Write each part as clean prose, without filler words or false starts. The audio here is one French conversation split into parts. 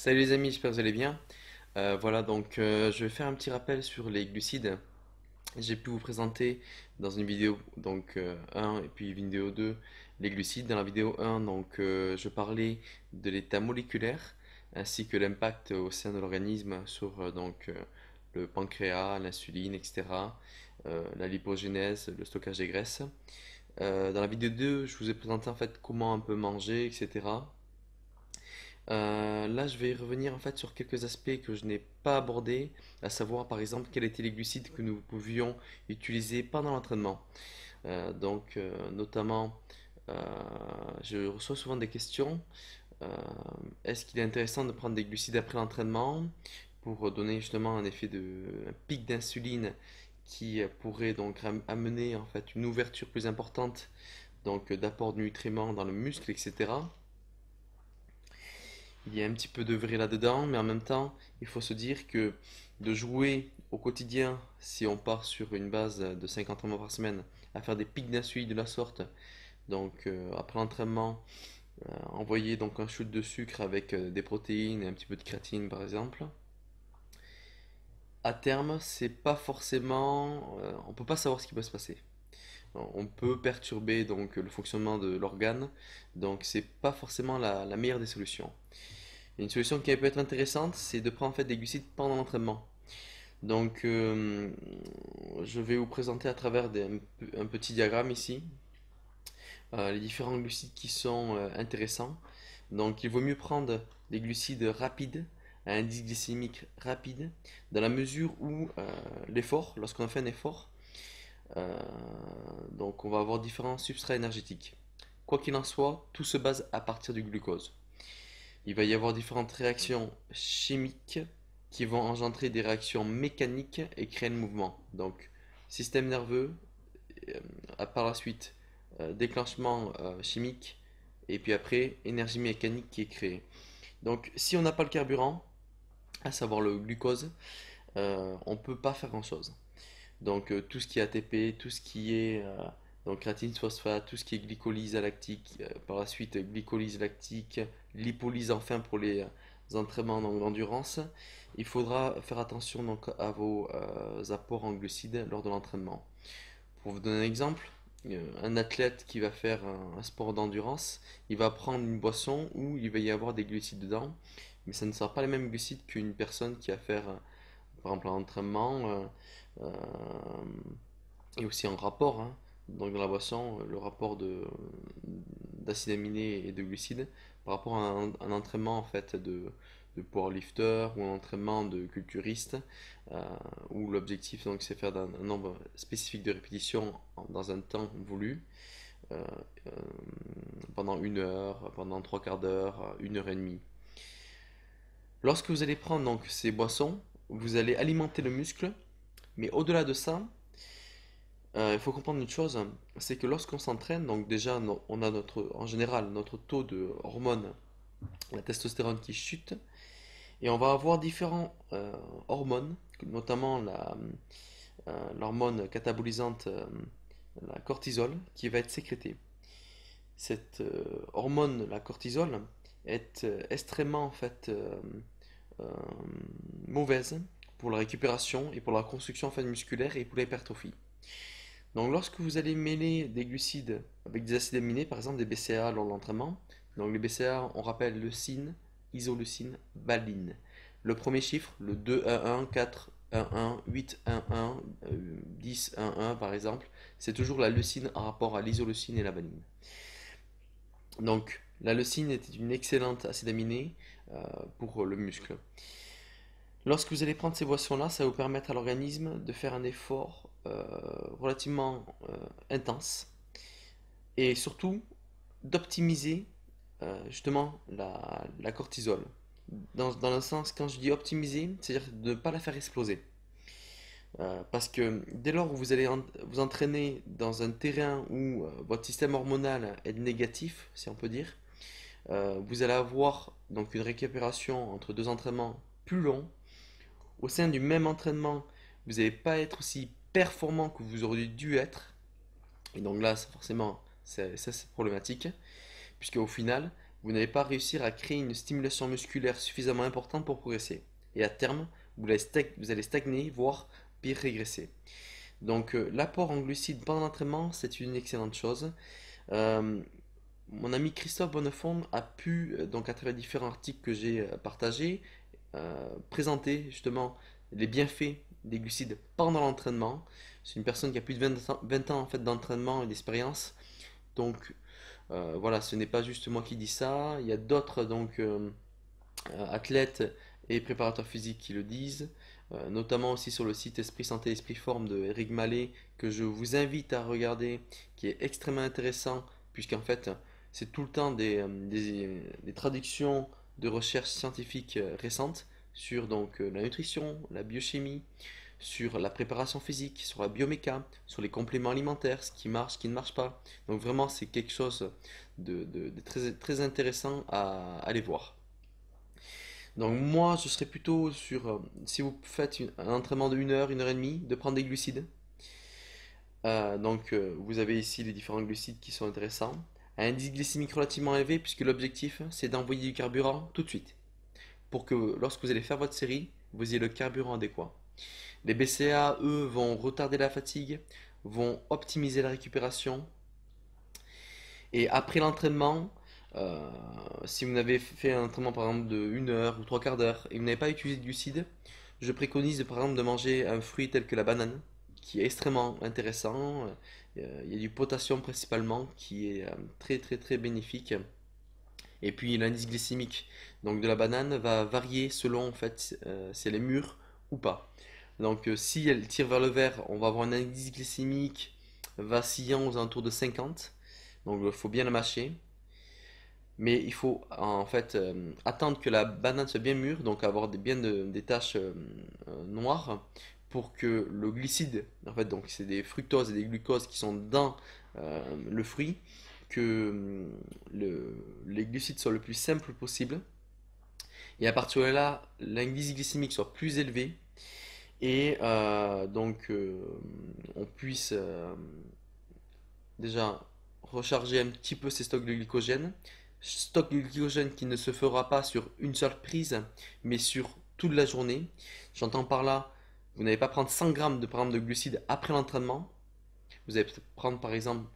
Salut les amis, j'espère que vous allez bien. Voilà, donc je vais faire un petit rappel sur les glucides. J'ai pu vous présenter dans une vidéo donc 1 et puis vidéo 2 les glucides. Dans la vidéo 1, donc je parlais de l'état moléculaire ainsi que l'impact au sein de l'organisme sur le pancréas, l'insuline, etc. La lipogénèse, le stockage des graisses. Dans la vidéo 2, je vous ai présenté en fait comment on peut manger, etc. Là, je vais revenir en fait sur quelques aspects que je n'ai pas abordés, à savoir par exemple quels étaient les glucides que nous pouvions utiliser pendant l'entraînement. Notamment, euh, je reçois souvent des questions. euh, Est-ce qu'il est intéressant de prendre des glucides après l'entraînement pour donner justement un pic d'insuline qui pourrait donc amener en fait une ouverture plus importante d'apport de nutriments dans le muscle, etc. Il y a un petit peu de vrai là-dedans, mais en même temps, il faut se dire que de jouer au quotidien, si on part sur une base de 5 entraînements par semaine, à faire des pics d'insuline de la sorte, après l'entraînement, envoyer donc un shoot de sucre avec des protéines et un petit peu de créatine par exemple, à terme, c'est pas forcément, on peut pas savoir ce qui peut se passer. On peut perturber donc le fonctionnement de l'organe, donc c'est pas forcément la meilleure des solutions. Une solution qui peut être intéressante, c'est de prendre en fait des glucides pendant l'entraînement. Donc, je vais vous présenter à travers un petit diagramme ici les différents glucides qui sont intéressants. Donc, il vaut mieux prendre des glucides rapides, à indice glycémique rapide, dans la mesure où lorsqu'on fait un effort, euh, donc on va avoir différents substrats énergétiques. Quoi qu'il en soit, tout se base à partir du glucose. Il va y avoir différentes réactions chimiques qui vont engendrer des réactions mécaniques et créer le mouvement. Donc, système nerveux, par la suite, déclenchement chimique, et puis après, énergie mécanique qui est créée. Donc, si on n'a pas le carburant, à savoir le glucose, on ne peut pas faire grand-chose. Donc tout ce qui est ATP, tout ce qui est créatine phosphate, tout ce qui est glycolyse lactique, par la suite glycolyse lactique, lipolyse enfin pour les entraînements d'endurance. Il faudra faire attention donc à vos apports en glucides lors de l'entraînement. Pour vous donner un exemple, un athlète qui va faire un sport d'endurance, il va prendre une boisson où il va y avoir des glucides dedans, mais ça ne sera pas les mêmes glucides qu'une personne qui va faire par exemple un entraînement euh, et aussi en rapport, hein. Donc dans la boisson, le rapport d'acide aminé et de glucides par rapport à un entraînement en fait de powerlifter ou un entraînement de culturiste euh, où l'objectif donc c'est faire un nombre spécifique de répétitions dans un temps voulu euh, euh, pendant 1 heure, pendant trois quarts d'heure, 1 heure et demie. Lorsque vous allez prendre donc ces boissons, vous allez alimenter le muscle, mais au-delà de ça, il faut comprendre une chose, c'est que lorsqu'on s'entraîne, donc déjà on a en général notre taux de hormone, la testostérone qui chute, et on va avoir différents hormones, notamment l'hormone catabolisante, la cortisol, qui va être sécrétée. Cette hormone, la cortisol, est extrêmement en fait euh, mauvaise pour la récupération et pour la construction en fait, musculaire et pour l'hypertrophie. Donc lorsque vous allez mêler des glucides avec des acides aminés, par exemple des BCAA lors de l'entraînement, donc les BCAA on rappelle leucine, isoleucine, valine. Le premier chiffre, le 2-1-1, 4-1-1, 8-1-1, 10-1-1 par exemple, c'est toujours la leucine en rapport à l'isoleucine et la valine. Donc la leucine est une excellente acide aminé pour le muscle. Lorsque vous allez prendre ces boissons-là, ça va vous permettre à l'organisme de faire un effort relativement intense et surtout d'optimiser justement la cortisol. Dans le sens, quand je dis optimiser, c'est-à-dire de ne pas la faire exploser. Parce que dès lors où vous allez vous entraîner dans un terrain où votre système hormonal est négatif, si on peut dire, vous allez avoir donc une récupération entre deux entraînements plus long. Au sein du même entraînement, vous n'allez pas être aussi performant que vous auriez dû être. Et donc là, forcément, ça c'est problématique, puisque au final, vous n'allez pas réussir à créer une stimulation musculaire suffisamment importante pour progresser. Et à terme, vous allez stagner, voire pire régresser. Donc l'apport en glucides pendant l'entraînement, c'est une excellente chose. Euh, Mon ami Christophe Bonnefond a pu, donc à travers différents articles que j'ai partagés, présenter justement les bienfaits des glucides pendant l'entraînement. C'est une personne qui a plus de 20 ans en fait, d'entraînement et d'expérience. Donc voilà, ce n'est pas juste moi qui dis ça. Il y a d'autres athlètes et préparateurs physiques qui le disent, notamment aussi sur le site Esprit Santé Esprit Forme de Eric Mallet, que je vous invite à regarder, qui est extrêmement intéressant, puisqu'en fait, c'est tout le temps des traductions de recherches scientifiques récentes sur la nutrition, la biochimie, sur la préparation physique, sur la bioméca, sur les compléments alimentaires, ce qui marche, ce qui ne marche pas. Donc vraiment, c'est quelque chose de très, très intéressant à aller voir. Donc moi, je serais plutôt sur, si vous faites un entraînement de 1 heure et demie, de prendre des glucides. Vous avez ici les différents glucides qui sont intéressants. Un indice glycémique relativement élevé, puisque l'objectif, c'est d'envoyer du carburant tout de suite. Pour que lorsque vous allez faire votre série, vous ayez le carburant adéquat. Les BCA, eux, vont retarder la fatigue, vont optimiser la récupération. Et après l'entraînement, euh, si vous n'avez fait un entraînement par exemple de 1 heure ou 3 quarts d'heure et vous n'avez pas utilisé de glucides, je préconise par exemple de manger un fruit tel que la banane, qui est extrêmement intéressant. Il y a du potassium principalement qui est très très très bénéfique. Et puis l'indice glycémique donc de la banane va varier selon en fait si elle est mûre ou pas. Donc si elle tire vers le vert, on va avoir un indice glycémique vacillant aux alentours de 50. Donc il faut bien la mâcher. Mais il faut en fait attendre que la banane soit bien mûre, donc avoir des taches noires pour que le glucide, en fait, donc c'est des fructoses et des glucoses qui sont dans le fruit, que les glucides soient le plus simples possible. Et à partir de là, l'indice glycémique soit plus élevé et on puisse déjà recharger un petit peu ses stocks de glycogène. Stock de glycogène qui ne se fera pas sur une seule prise, mais sur toute la journée. J'entends par là, vous n'allez pas prendre 100 grammes par exemple, de glucides après l'entraînement. Vous allez peut-être prendre par exemple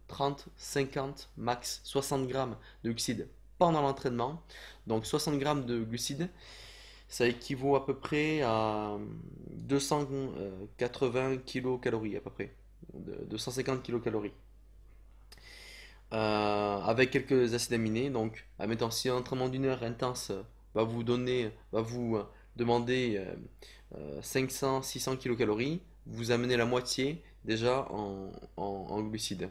30, 50, max 60 grammes de glucides pendant l'entraînement. Donc 60 grammes de glucides, ça équivaut à peu près à 280 kilocalories à peu près. 250 kilocalories. Avec quelques acides aminés. Donc, admettons, si un entraînement d'1 heure intense va vous demander 500-600 kilocalories, vous amenez la moitié déjà en glucides.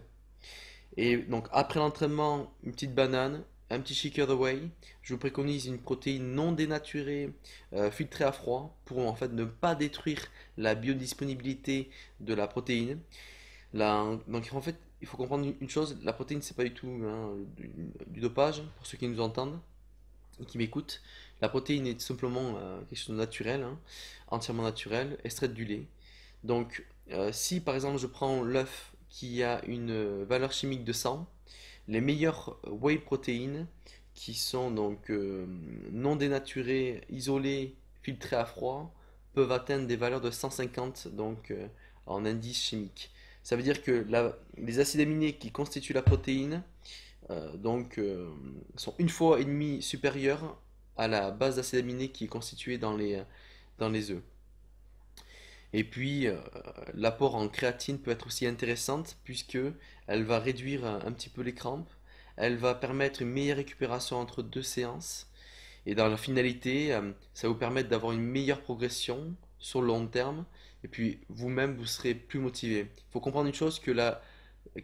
Et donc, après l'entraînement, une petite banane, un petit shaker de whey. Je vous préconise une protéine non dénaturée, filtrée à froid, pour en fait ne pas détruire la biodisponibilité de la protéine. Donc en fait, il faut comprendre une chose, la protéine c'est pas du tout hein, du dopage, pour ceux qui nous entendent et qui m'écoutent. La protéine est tout simplement quelque chose de naturel, hein, entièrement naturel, extraite du lait. Donc si par exemple je prends l'œuf qui a une valeur chimique de 100, les meilleures whey protéines qui sont non dénaturées, isolées, filtrées à froid, peuvent atteindre des valeurs de 150 en indice chimique. Ça veut dire que les acides aminés qui constituent la protéine sont 1,5 fois supérieurs à la base d'acides aminés qui est constituée dans les œufs. Et puis l'apport en créatine peut être aussi intéressante puisque elle va réduire un petit peu les crampes, elle va permettre une meilleure récupération entre 2 séances et dans la finalité, ça va vous permettre d'avoir une meilleure progression sur le long terme. Et puis vous-même, vous serez plus motivé. Il faut comprendre une chose, que la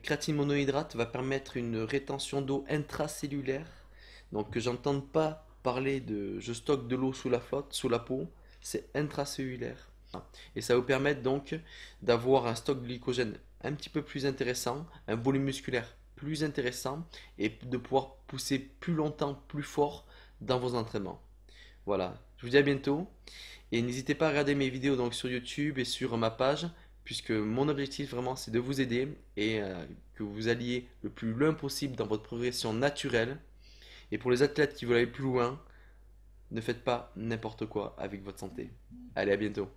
créatine monohydrate va permettre une rétention d'eau intracellulaire. Donc que j'entende pas parler de je stocke de l'eau sous la flotte, sous la peau, c'est intracellulaire. Et ça va vous permettre donc d'avoir un stock de glycogène un petit peu plus intéressant, un volume musculaire plus intéressant et de pouvoir pousser plus longtemps, plus fort dans vos entraînements. Voilà, je vous dis à bientôt et n'hésitez pas à regarder mes vidéos donc sur YouTube et sur ma page puisque mon objectif vraiment c'est de vous aider et que vous alliez le plus loin possible dans votre progression naturelle Et pour les athlètes qui veulent aller plus loin, ne faites pas n'importe quoi avec votre santé. Allez, à bientôt.